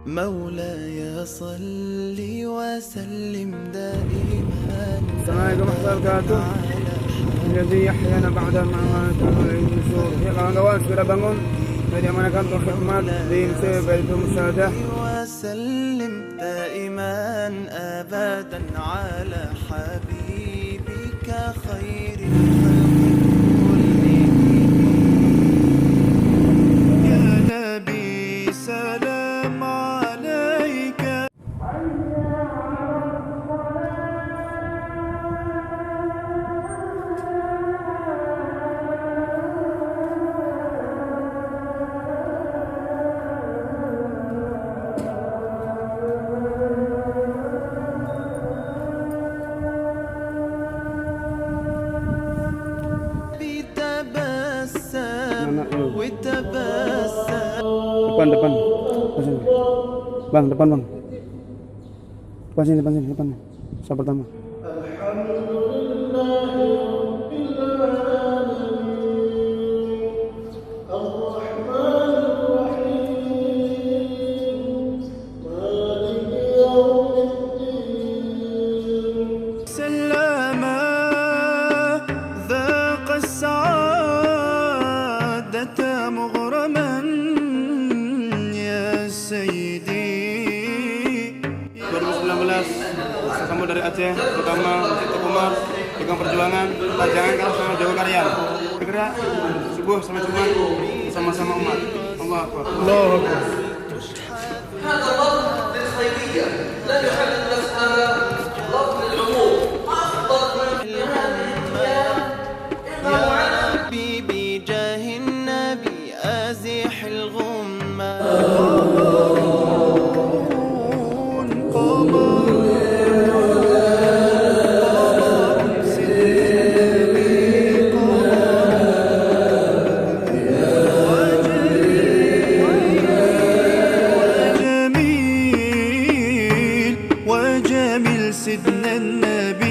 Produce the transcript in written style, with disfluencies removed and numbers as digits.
مولاي صل وسلم دائما. السلام عليكم ورحمة الله وبركاته. Jadi ahyana ba'da ma'amatu al-nusur. Ya kawan-kawan, segera bangun dari mana kantor khidmat di Baitul Musyadah. وسلم دائما أبدا على حبيبك خير الخلق كلهم. يا نبي سلام عليك. Depan. Bang, depan bang. Depan sini. Saya pertama. سلما ذاق السعادة مغرما يا سيدي. 2019 kamu dari Aceh, terutama untuk Umar, pegang perjuangan, jangan kalah sama Jawa Karya. Bergerak subuh sampai Jumat sama-sama umat. Allah Akbar. Allah Akbar. هذا لفظ للخيرية لا يحل المسألة لفظ للعموم أفضل من يا ربي بجاه النبي أزح الغمة. وجميل سيدنا النبي